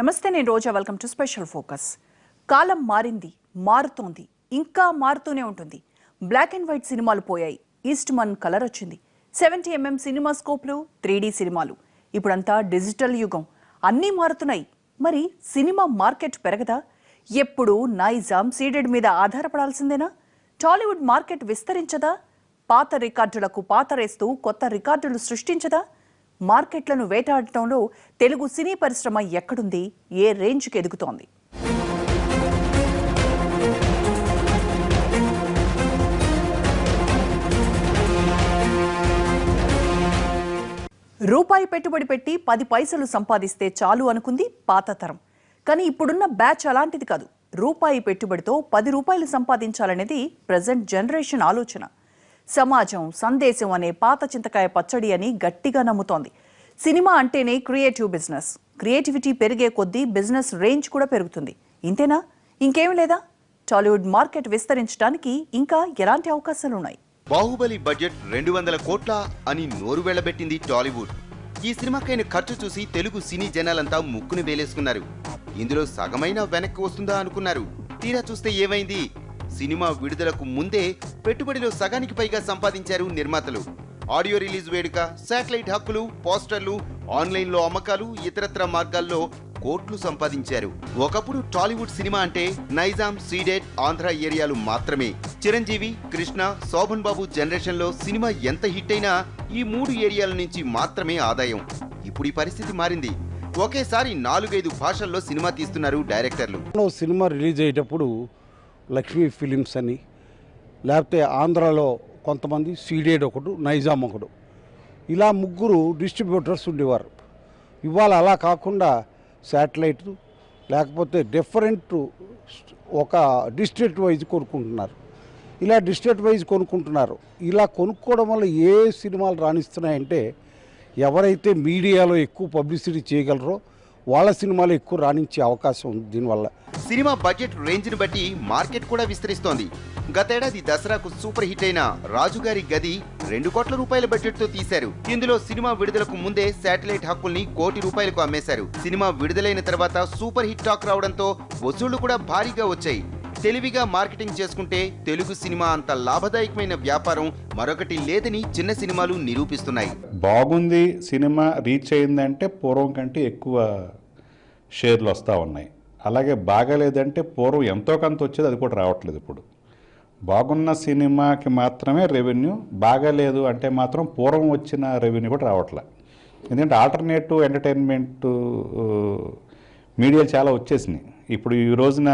నమస్తే, నేను Roja. Welcome to special focus. కాలం మారింది, మారుతోంది, ఇంకా మారుతూనే ఉంటుంది. బ్లాక్ అండ్ వైట్ సినిమాలు పోయాయి, ఈస్ట్ మన్ కలర్ వచ్చింది. 70mm సినిమా స్కోప్లు, 3D సినిమాలు. ఇప్పుడంతా డిజిటల్ యుగం, అన్నీ మారుతున్నాయి. మరి సినిమా మార్కెట్ పెరగదా? ఎప్పుడు నైజాం సీడెడ్ మీద ఆధారపడాల్సిందేనా? టాలీవుడ్ మార్కెట్ విస్తరించదా? పాత రికార్డులకు పాతరేస్తూ కొత్త రికార్డులు సృష్టించదా? మార్కెట్లను వేటాడటంలో తెలుగు సినీ పరిశ్రమ ఎక్కడుంది, ఏ రేంజ్కి ఎదుగుతోంది? రూపాయి పెట్టుబడి పెట్టి 10 పైసలు సంపాదిస్తే చాలు అనుకుంది పాత తరం. కానీ ఇప్పుడున్న బ్యాచ్ అలాంటిది కాదు. రూపాయి పెట్టుబడితో 10 రూపాయలు సంపాదించాలనేది ప్రజెంట్ జనరేషన్ ఆలోచన. సమాజం, సందేశం అనే పాత చింతకాయ పచ్చడి అని గట్టిగా నమ్ముతోంది. సినిమా అంటేనే క్రియేటివ్ బిజినెస్. క్రియేటివిటీ పెరిగే కొద్దీ బిజినెస్ రేంజ్ కూడా పెరుగుతుంది. ఇంతేనా? ఇంకేం లేదా? టాలీవుడ్ మార్కెట్ విస్తరించడానికి ఇంకా ఎలాంటి అవకాశాలున్నాయి? బాహుబలి బడ్జెట్ 200 కోట్ల అని నోరు వెళ్లబెట్టింది టాలీవుడ్. ఈ సినిమాకైన ఖర్చు చూసి తెలుగు సినీ జనాలంతా ముక్కును వేలేసుకున్నారు. ఇందులో సగమైన వెనక్కి వస్తుందా అనుకున్నారు. తీరా చూస్తే ఏమైంది? సినిమా విడుదలకు ముందే పెట్టుబడిలో సగానికి పైగా సంపాదించారు నిర్మాతలు. ఆడియో రిలీజ్ వేడుక, శాటిలైట్ హక్కులు, పోస్టర్లు, ఆన్లైన్లో అమ్మకాలు, ఇతరత్ర మార్గాల్లో కోట్లు సంపాదించారు. ఒకప్పుడు టాలీవుడ్ సినిమా అంటే నైజాం, సీడెడ్, ఆంధ్ర ఏరియాలు మాత్రమే. చిరంజీవి, కృష్ణ, శోభన్ బాబు జనరేషన్లో సినిమా ఎంత హిట్ అయినా ఈ 3 ఏరియాల నుంచి మాత్రమే ఆదాయం. ఇప్పుడు ఈ పరిస్థితి మారింది. ఒకేసారి 4-5 భాషల్లో సినిమా తీస్తున్నారు డైరెక్టర్లు. సినిమా రిలీజ్ అయ్యేటప్పుడు లక్ష్మీ ఫిలిమ్స్ అని, లేకపోతే ఆంధ్రాలో కొంతమంది, సీడెడ్ ఒకడు, నైజాం ఒకడు, ఇలా 3 డిస్ట్రిబ్యూటర్స్ ఉండేవారు. ఇవాళ అలా కాకుండా శాటిలైట్, లేకపోతే డిఫరెంట్ ఒక డిస్ట్రిక్ట్ వైజ్ కొనుక్కుంటున్నారు. ఇలా డిస్ట్రిక్ట్ వైజ్ కొనుక్కుంటున్నారు. ఇలా కొనుక్కోవడం వల్ల ఏ సినిమాలు రాణిస్తున్నాయంటే, ఎవరైతే మీడియాలో ఎక్కువ పబ్లిసిటీ చేయగలరో వాళ్ళ సినిమాలు ఎక్కువ రాణించే అవకాశం ఉంది. దీనివల్ల సినిమా బడ్జెట్ రేంజ్ని బట్టి మార్కెట్ కూడా విస్తరిస్తోంది. గతేడాది దసరాకు సూపర్ హిట్ అయిన రాజుగారి గది 2 కోట్ల రూపాయల బడ్జెట్ తో తీశారు. ఇందులో సినిమా విడుదలకు ముందే శాటిలైట్ హక్కుల్ని ₹1 కోటి అమ్మేశారు. సినిమా విడుదలైన తర్వాత సూపర్ హిట్ టాక్ రావడంతో వసూళ్లు కూడా భారీగా వచ్చాయి. తెలివిగా మార్కెటింగ్ చేసుకుంటే తెలుగు సినిమా అంత లాభదాయకమైన వ్యాపారం మరొకటి లేదని చిన్న సినిమాలు నిరూపిస్తున్నాయి. బాగుంది, సినిమా రీచ్ అయిందంటే పూర్వం కంటే ఎక్కువ షేర్లు వస్తూ ఉన్నాయి. అలాగే బాగాలేదంటే పూర్వం ఎంతో కొంత వచ్చేది, అది కూడా రావట్లేదు. ఇప్పుడు బాగున్న సినిమాకి మాత్రమే రెవెన్యూ, బాగాలేదు అంటే మాత్రం పూర్వం వచ్చిన రెవెన్యూ కూడా రావట్లేదు. ఎందుకంటే ఆల్టర్నేటివ్ ఎంటర్టైన్మెంట్ మీడియాలు చాలా వచ్చేసినాయి. ఇప్పుడు ఈ రోజున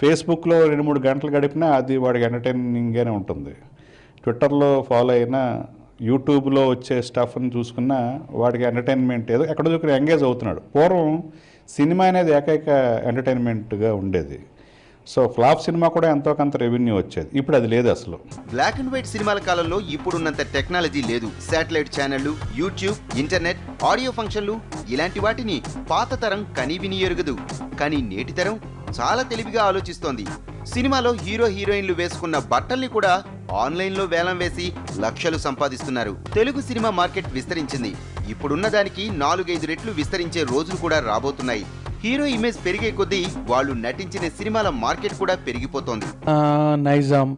ఫేస్బుక్లో 2-3 గంటలు గడిపినా అది వాడికి ఎంటర్టైనింగ్గానే ఉంటుంది. ట్విట్టర్లో ఫాలో అయినా, యూట్యూబ్లో వచ్చే స్టఫ్ని చూసుకున్నా వాడికి ఎంటర్టైన్మెంట్ ఏదో ఎక్కడో దగ్గర ఎంగేజ్ అవుతున్నాడు. పూర్వం సినిమా అనేది ఏకైక ఎంటర్టైన్మెంట్గా ఉండేది. సో ఫ్లాప్ సినిమా కూడా ఎంతో కొంత రెవెన్యూ వచ్చేది. ఇప్పుడు అది లేదు అసలు. బ్లాక్ అండ్ వైట్ సినిమాల కాలంలో ఇప్పుడున్నంత టెక్నాలజీ లేదు. శాటిలైట్ ఛానళ్లు, యూట్యూబ్, ఇంటర్నెట్, ఆడియో ఫంక్షన్లు ఇలాంటి వాటిని పాత తరం కనీవిని ఎరుగదు. కానీ నేటి తరం చాలా తెలివిగా ఆలోచిస్తోంది. సినిమాలో హీరో హీరోయిన్లు వేసుకున్న బట్టల్ని కూడా ఆన్లైన్లో వేలం వేసి లక్షలు సంపాదిస్తున్నారు. తెలుగు సినిమా మార్కెట్ విస్తరించింది. ఇప్పుడున్న దానికి 4-5 రెట్లు విస్తరించే రోజులు కూడా రాబోతున్నాయి. హీరో ఇమేజ్ పెరిగే కొద్దీ వాళ్ళు నటించిన సినిమాల మార్కెట్ కూడా పెరిగిపోతోంది. నైజాం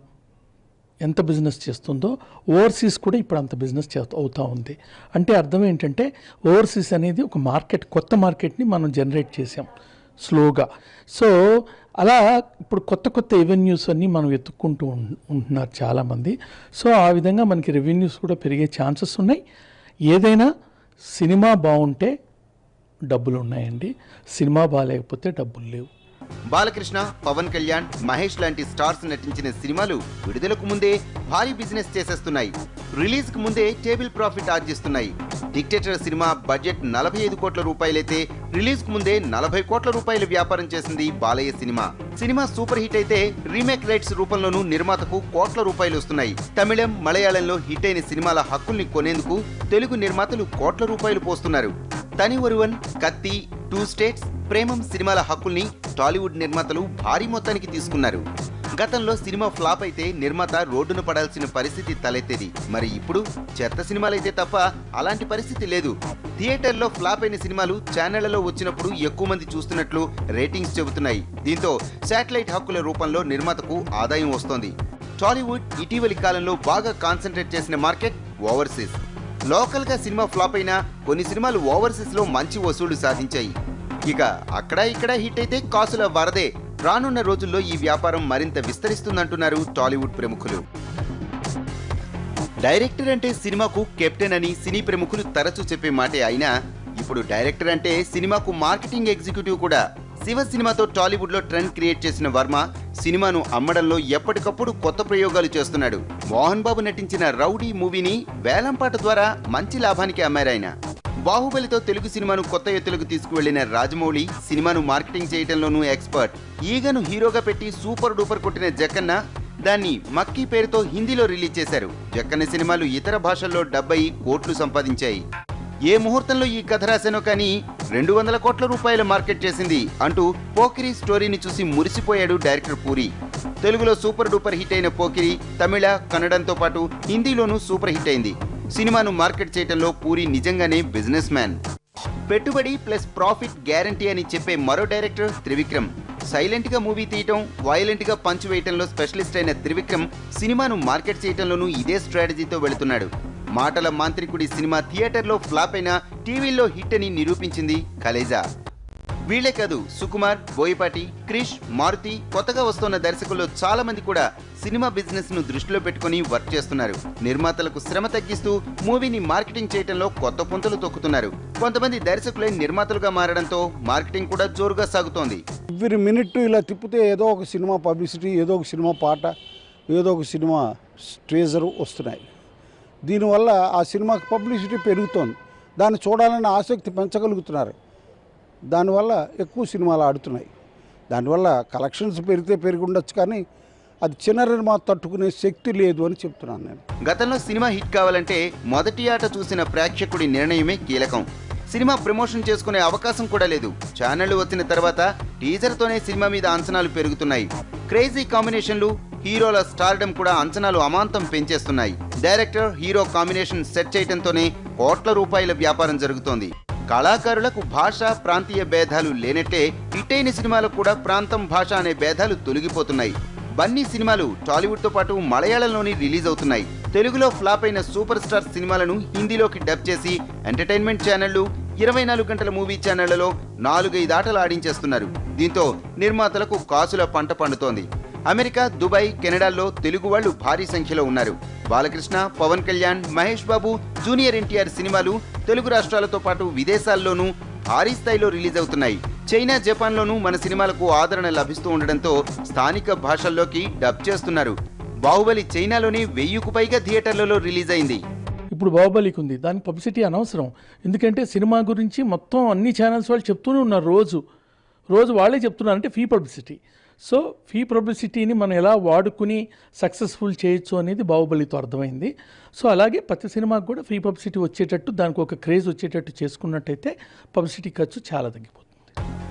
ఎంత బిజినెస్ చేస్తుందో ఓవర్సీస్ కూడా ఇప్పుడు అంత బిజినెస్ అవుతూ ఉంది. అంటే అర్థం ఏంటంటే ఓవర్సీస్ అనేది ఒక మార్కెట్, కొత్త మార్కెట్ని మనం జనరేట్ చేసాం స్లోగా. సో అలా ఇప్పుడు కొత్త కొత్త రెవెన్యూస్ అన్నీ మనం వెతుక్కుంటూ ఉంటున్నారు చాలామంది. సో ఆ విధంగా మనకి రెవెన్యూస్ కూడా పెరిగే ఛాన్సెస్ ఉన్నాయి. ఏదైనా సినిమా బాగుంటే డబ్బులు ఉన్నాయండి, సినిమా బాగాలేకపోతే డబ్బులు లేవు. బాలకృష్ణ, పవన్ కళ్యాణ్, మహేష్ లాంటి స్టార్స్ నటించిన సినిమాలు విడుదలకు ముందే భారీ బిజినెస్ చేసేస్తున్నాయి. రిలీజ్ కు ముందే టేబుల్ ప్రాఫిట్ ఆర్జిస్తున్నాయి. డిక్టేటర్ సినిమా బడ్జెట్ 45 కోట్ల రూపాయలైతే రిలీజ్ కు ముందే 40 కోట్ల రూపాయల వ్యాపారం చేసింది Balayya cinema. Cinema super hit అయితే రీమేక్ రైట్స్ రూపంలోనూ నిర్మాతకు కోట్ల రూపాయలు వస్తున్నాయి. తమిళం, మలయాళంలో హిట్ అయిన సినిమాల హక్కుల్ని కొనేందుకు తెలుగు నిర్మాతలు కోట్ల రూపాయలు పోస్తున్నారు. తని ఒరువన్, కత్తి, 2 స్టేట్స్, ప్రేమం సినిమాల హక్కుల్ని టాలీవుడ్ నిర్మాతలు భారీ మొత్తానికి తీసుకున్నారు. గతంలో సినిమా ఫ్లాప్ అయితే నిర్మాత రోడ్డున పడాల్సిన పరిస్థితి తలెత్తేది. మరి ఇప్పుడు చెత్త సినిమాలైతే తప్ప అలాంటి పరిస్థితి లేదు. థియేటర్లో ఫ్లాప్ అయిన సినిమాలు ఛానళ్లలో వచ్చినప్పుడు ఎక్కువ మంది చూస్తున్నట్లు రేటింగ్స్ చెబుతున్నాయి. దీంతో శాటిలైట్ హక్కుల రూపంలో నిర్మాతకు ఆదాయం వస్తోంది. టాలీవుడ్ ఇటీవలి కాలంలో బాగా కాన్సన్ట్రేట్ చేసిన మార్కెట్ ఓవర్సీస్. లోకల్ గా సినిమా ఫ్లాప్ అయినా కొన్ని సినిమాలు ఓవర్సీస్ లో మంచి వసూళ్లు సాధించాయి. ఇక అక్కడ ఇక్కడ హిట్ అయితే కాసుల వరదే. రానున్న రోజుల్లో ఈ వ్యాపారం మరింత విస్తరిస్తుందంటున్నారు టాలీవుడ్ ప్రముఖులు. డైరెక్టర్ అంటే సినిమాకు కెప్టెన్ అని సినీ ప్రముఖులు తరచూ చెప్పే మాటే అయినా ఇప్పుడు డైరెక్టర్ అంటే సినిమాకు మార్కెటింగ్ ఎగ్జిక్యూటివ్ కూడా. శివ సినిమాతో టాలీవుడ్ లో ట్రెండ్ క్రియేట్ చేసిన వర్మ సినిమాను అమ్మడంలో ఎప్పటికప్పుడు కొత్త ప్రయోగాలు చేస్తున్నాడు. మోహన్ బాబు నటించిన రౌడీ మూవీని వేలంపాట ద్వారా మంచి లాభానికి అమ్మారాయన. బాహుబలితో తెలుగు సినిమాను కొత్త ఎత్తులకు తీసుకువెళ్లిన రాజమౌళి సినిమాను మార్కెటింగ్ చేయడంలోనూ ఎక్స్పర్ట్. ఈగను హీరోగా పెట్టి సూపర్ డూపర్ కొట్టిన జక్కన్న దాన్ని మక్కీ పేరుతో హిందీలో రిలీజ్ చేశారు. జక్కన్న సినిమాలు ఇతర భాషల్లో డబ్బై కోట్లు సంపాదించాయి. ఏ ముహూర్తంలో ఈ కథ రాశానో కానీ 200 కోట్ల రూపాయల మార్కెట్ చేసింది అంటూ పోకిరి స్టోరీని చూసి మురిసిపోయాడు డైరెక్టర్ పూరి. తెలుగులో సూపర్ డూపర్ హిట్ అయిన పోకిరి తమిళ, కన్నడంతో పాటు హిందీలోనూ సూపర్ హిట్ అయింది. సినిమాను మార్కెట్ చేయడంలో పూరి నిజంగానే బిజినెస్ మ్యాన్. పెట్టుబడి ప్లస్ ప్రాఫిట్ గ్యారంటీ అని చెప్పే మరో డైరెక్టర్ త్రివిక్రమ్. సైలెంట్ గా మూవీ తీయటం, వైలెంట్ గా పంచ్ వేయటంలో స్పెషలిస్ట్ అయిన త్రివిక్రమ్ సినిమాను మార్కెట్ చేయటంలోనూ ఇదే స్ట్రాటజీతో వెళుతున్నాడు. మాటల మాంత్రికుడి సినిమా థియేటర్లో ఫ్లాప్ అయినా టీవీల్లో హిట్ అని నిరూపించింది కలేజా. వీళ్లే కాదు, సుకుమార్, బోయపాటి, క్రిష్, మారుతి, కొత్తగా వస్తున్న దర్శకుల్లో చాలా మంది కూడా సినిమా బిజినెస్ ను దృష్టిలో పెట్టుకుని వర్క్ చేస్తున్నారు. నిర్మాతలకు శ్రమ తగ్గిస్తూ మూవీని మార్కెటింగ్ చేయడంలో కొత్త పుంతలు తొక్కుతున్నారు. కొంతమంది దర్శకులే నిర్మాతలుగా మారడంతో మార్కెటింగ్ కూడా జోరుగా సాగుతోంది. ఎవ్రీ మినిట్ ఇలా తిప్పితే ఏదో ఒక సినిమా పబ్లిసిటీ, ఏదో ఒక సినిమా పాట, ఏదో ఒక సినిమా ట్రేజర్ వస్తున్నాయి. దీనివల్ల ఆ సినిమాకి పబ్లిసిటీ పెరుగుతోంది. దాన్ని చూడాలని ఆసక్తి పెంచగలుగుతున్నారు. దానివల్ల ఎక్కువ సినిమాలు ఆడుతున్నాయి. దానివల్ల కలెక్షన్స్ పెరిగి ఉండొచ్చు, కానీ అది చిన్న నిర్మాత తట్టుకునే శక్తి లేదు అని చెప్తున్నాను నేను. గతంలో సినిమా హిట్ కావాలంటే మొదటి ఆట చూసిన ప్రేక్షకుడి నిర్ణయమే కీలకం. సినిమా ప్రమోషన్ చేసుకునే అవకాశం కూడా లేదు. ఛానళ్లు వచ్చిన తర్వాత టీజర్తోనే సినిమా మీద అంచనాలు పెరుగుతున్నాయి. క్రేజీ కాంబినేషన్లు, హీరోల స్టార్డమ్ కూడా అంచనాలు అమాంతం పెంచేస్తున్నాయి. డైరెక్టర్ హీరో కాంబినేషన్ సెట్ చేయడంతోనే కోట్ల రూపాయల వ్యాపారం జరుగుతోంది. కళాకారులకు భాష, ప్రాంతీయ భేదాలు లేనట్టే హిట్ అయిన సినిమాలకు కూడా ప్రాంతం, భాష అనే భేదాలు తొలగిపోతున్నాయి. బన్నీ సినిమాలు టాలీవుడ్ తో పాటు మలయాళంలోని రిలీజ్ అవుతున్నాయి. తెలుగులో ఫ్లాప్ అయిన సూపర్ స్టార్ సినిమాలను హిందీలోకి డబ్ చేసి ఎంటర్టైన్మెంట్ ఛానళ్లు, 24 గంటల మూవీ ఛానళ్లలో 4-5 ఆటలు ఆడించేస్తున్నారు. దీంతో నిర్మాతలకు కాసుల పంట పండుతోంది. అమెరికా, దుబాయ్, కెనడాల్లో తెలుగు వాళ్లు భారీ సంఖ్యలో ఉన్నారు. బాలకృష్ణ, పవన్ కళ్యాణ్, మహేష్ బాబు, జూనియర్ ఎన్టీఆర్ సినిమాలు తెలుగు రాష్ట్రాలతో పాటు విదేశాల్లోనూ భారీ స్థాయిలో రిలీజ్ అవుతున్నాయి. చైనా, జపాన్లోనూ మన సినిమాలకు ఆదరణ లభిస్తూ ఉండడంతో స్థానిక భాషల్లోకి డబ్ చేస్తున్నారు. బాహుబలి చైనాలోనే 1000కు పైగా థియేటర్లలో రిలీజ్ అయింది. ఇప్పుడు బాహుబలికి ఉంది, దానికి పబ్లిసిటీ అనవసరం. ఎందుకంటే సినిమా గురించి మొత్తం అన్ని ఛానల్స్ వాళ్ళు చెప్తూనే ఉన్నారు. రోజు వాళ్ళే చెప్తున్నారు, అంటే ఫ్రీ పబ్లిసిటీ. సో ఫ్రీ పబ్లిసిటీని మనం ఎలా వాడుకుని సక్సెస్ఫుల్ చేయొచ్చు అనేది బాహుబలితో అర్థమైంది. సో అలాగే ప్రతి సినిమాకు కూడా ఫ్రీ పబ్లిసిటీ వచ్చేటట్టు, దానికి ఒక క్రేజ్ వచ్చేటట్టు చేసుకున్నట్టయితే పబ్లిసిటీ ఖర్చు చాలా తగ్గిపోతుంది.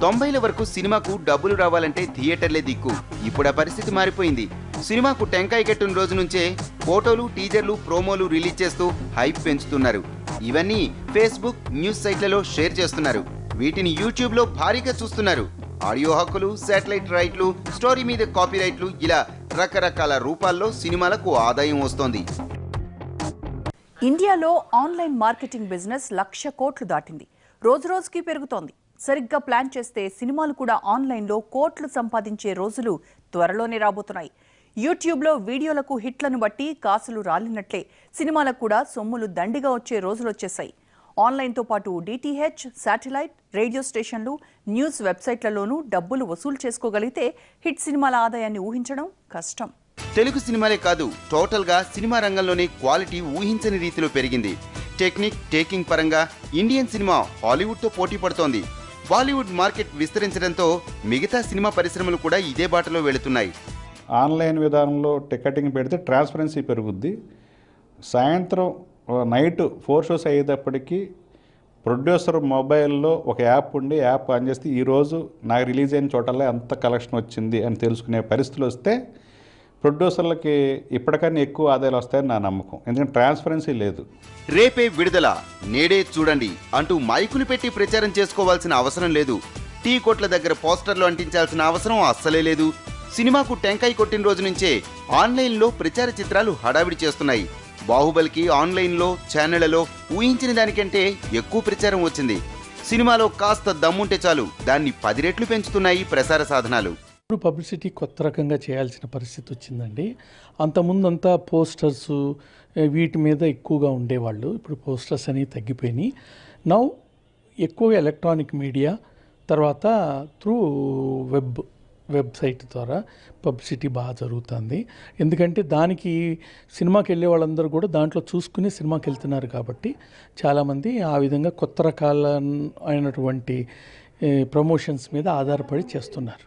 90ల వరకు సినిమాకు డబ్బులు రావాలంటే థియేటర్లే దిక్కు. ఇప్పుడు ఆ పరిస్థితి మారిపోయింది. సినిమాకు టెంకాయ కట్టిన రోజు నుంచే ఫోటోలు, టీజర్లు, ప్రోమోలు రిలీజ్ చేస్తూ హైప్ పెంచుతున్నారు. ఇవన్నీ ఫేస్బుక్, న్యూస్ సైట్లలో షేర్ చేస్తున్నారు. వీటిని యూట్యూబ్లో భారీగా చూస్తున్నారు. ఆడియో హక్కులు, శాటిలైట్ రైట్లు, స్టోరీ మీద కాపీ రైట్లు, ఇలా రకరకాల రూపాల్లో సినిమాలకు ఆదాయం వస్తోంది. ఇండియాలో ఆన్లైన్ మార్కెటింగ్ బిజినెస్ 1,00,000 కోట్లు దాటింది. రోజురోజుకి పెరుగుతోంది. సరిగ్గా ప్లాన్ చేస్తే సినిమాలు కూడా ఆన్లైన్లో కోట్లు సంపాదించే రోజులు త్వరలోనే రాబోతున్నాయి. యూట్యూబ్లో వీడియోలకు హిట్లను బట్టి కాసులు రాలినట్లే సినిమాలకు కూడా సొమ్ములు దండిగా వచ్చే రోజులు వచ్చేశాయి. ఆన్లైన్తో పాటు డిటిహెచ్, శాటిలైట్, రేడియో స్టేషన్లు, న్యూస్ వెబ్సైట్లలోనూ డబ్బులు వసూలు చేసుకోగలిగితే హిట్ సినిమాల ఆదాయాన్ని ఊహించడం కష్టం. తెలుగు సినిమాలే కాదు, టోటల్గా సినిమా రంగంలోనే క్వాలిటీ ఊహించని రీతిలో పెరిగింది. టెక్నిక్, టేకింగ్ పరంగా ఇండియన్ సినిమా హాలీవుడ్తో పోటీ పడుతోంది. బాలీవుడ్ మార్కెట్ విస్తరించడంతో మిగతా సినిమా పరిశ్రమలు కూడా ఇదే బాటలో వెళుతున్నాయి. ఆన్లైన్ విధానంలో టికెటింగ్ పెడితే ట్రాన్స్పరెన్సీ పెరుగుద్ది. సాయంత్రం నైట్ 4 షోస్ అయ్యేటప్పటికీ ప్రొడ్యూసర్ మొబైల్లో ఒక యాప్ ఉండి యాప్ ఆన్ చేస్తే ఈరోజు నాకు రిలీజ్ అయిన చోటల్లో ఎంత కలెక్షన్ వచ్చింది అని తెలుసుకునే పరిస్థితులు వస్తే ప్రొడ్యూసర్లకి ఇప్పటికన్నా ఎక్కువ ఆదాయాలు వస్తాయని నా నమ్మకం. ఎందుకంటే ట్రాన్స్పరెన్సీ లేదు. రేపే విడుదల, నేడే చూడండి అంటూ మైకులు పెట్టి ప్రచారం చేసుకోవాల్సిన అవసరం లేదు. టీ కొట్ల దగ్గర పోస్టర్లు అంటించాల్సిన అవసరం అస్సలే లేదు. సినిమాకు టెంకాయ కొట్టిన రోజు నుంచే ఆన్లైన్లో ప్రచార చిత్రాలు హడావిడి చేస్తున్నాయి. బాహుబలికి ఆన్లైన్లో ఛానళ్లలో ఊహించిన దానికంటే ఎక్కువ ప్రచారం వచ్చింది. సినిమాలో కాస్త దమ్ముంటే చాలు దాన్ని 10 రెట్లు పెంచుతున్నాయి ప్రసార సాధనాలు. ఇప్పుడు పబ్లిసిటీ కొత్త రకంగా చేయాల్సిన పరిస్థితి వచ్చిందండి. అంతకుముందంతా పోస్టర్స్ వీటి మీద ఎక్కువగా ఉండేవాళ్ళు. ఇప్పుడు పోస్టర్స్ అనేవి తగ్గిపోయినాయి. నౌ ఎక్కువగా ఎలక్ట్రానిక్ మీడియా, తర్వాత త్రూ వెబ్సైట్ ద్వారా పబ్లిసిటీ బాగా జరుగుతుంది. ఎందుకంటే దానికి సినిమాకి వెళ్ళే వాళ్ళందరూ కూడా దాంట్లో చూసుకుని సినిమాకి వెళ్తున్నారు కాబట్టి చాలామంది ఆ విధంగా కొత్త రకాల అయినటువంటి ప్రమోషన్స్ మీద ఆధారపడి చేస్తున్నారు.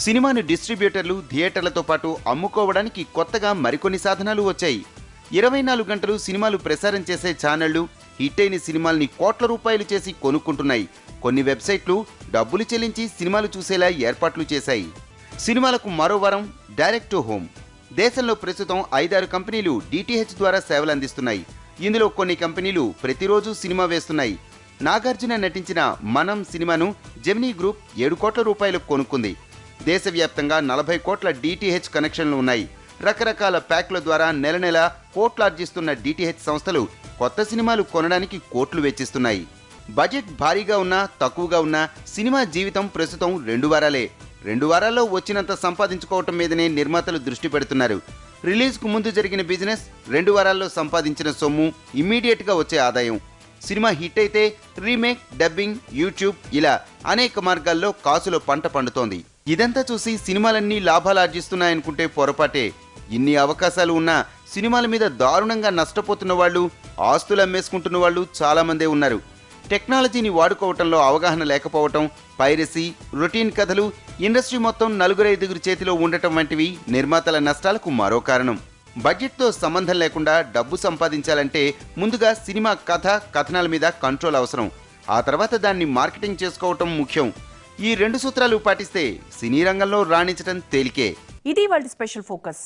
సినిమాను డిస్ట్రిబ్యూటర్లు థియేటర్లతో పాటు అమ్ముకోవడానికి కొత్తగా మరికొన్ని సాధనాలు వచ్చాయి. 24 గంటలు సినిమాలు ప్రసారం చేసే ఛానళ్లు హిట్ అయిన సినిమాల్ని కోట్ల రూపాయలు చేసి కొనుక్కుంటున్నాయి. కొన్ని వెబ్సైట్లు డబ్బులు చెల్లించి సినిమాలు చూసేలా ఏర్పాట్లు చేశాయి. సినిమాలకు మరో వరం డైరెక్ట్ టు హోమ్. దేశంలో ప్రస్తుతం 5-6 కంపెనీలు DTH ద్వారా సేవలు అందిస్తున్నాయి. ఇందులో కొన్ని కంపెనీలు ప్రతిరోజు సినిమా వేస్తున్నాయి. నాగార్జున నటించిన మనం సినిమాను జెమినీ గ్రూప్ 7 కోట్ల రూపాయలకు కొనుక్కుంది. దేశవ్యాప్తంగా 40 కోట్ల DTH కనెక్షన్లు ఉన్నాయి. రకరకాల ప్యాక్ల ద్వారా నెల నెల కోట్లార్జిస్తున్న DTH సంస్థలు కొత్త సినిమాలు కొనడానికి కోట్లు వెచ్చిస్తున్నాయి. బడ్జెట్ భారీగా ఉన్నా తక్కువగా ఉన్నా సినిమా జీవితం ప్రస్తుతం 2 వారాలే. 2 వారాల్లో వచ్చినంత సంపాదించుకోవటం మీదనే నిర్మాతలు దృష్టి పెడుతున్నారు. రిలీజ్కు ముందు జరిగిన బిజినెస్, 2 వారాల్లో సంపాదించిన సొమ్ము, ఇమ్మీడియట్గా వచ్చే ఆదాయం. సినిమా హిట్ అయితే రీమేక్, డబ్బింగ్, యూట్యూబ్ ఇలా అనేక మార్గాల్లో కాసులో పంట పండుతోంది. ఇదంతా చూసి సినిమాలన్నీ లాభాలు ఆర్జిస్తున్నాయనుకుంటే పొరపాటే. ఇన్ని అవకాశాలు ఉన్నా సినిమాల మీద దారుణంగా నష్టపోతున్న వాళ్ళు, ఆస్తులు అమ్మేసుకుంటున్న వాళ్ళు చాలామందే ఉన్నారు. టెక్నాలజీని వాడుకోవటంలో అవగాహన లేకపోవటం, పైరసీ, రొటీన్ కథలు ఇండస్ట్రీ మొత్తం 4-5 చేతిలో ఉండటం వంటివి నిర్మాతల నష్టాలకు మరో కారణం. బడ్జెట్తో సంబంధం లేకుండా డబ్బు సంపాదించాలంటే ముందుగా సినిమా కథ, కథనాల మీద కంట్రోల్ అవసరం. ఆ తర్వాత దాన్ని మార్కెటింగ్ చేసుకోవటం ముఖ్యం. ఈ 2 సూత్రాలు పాటిస్తే సినీ రంగంలో రాణించడం తేలికే. ఇది వాళ్ళ స్పెషల్ ఫోకస్.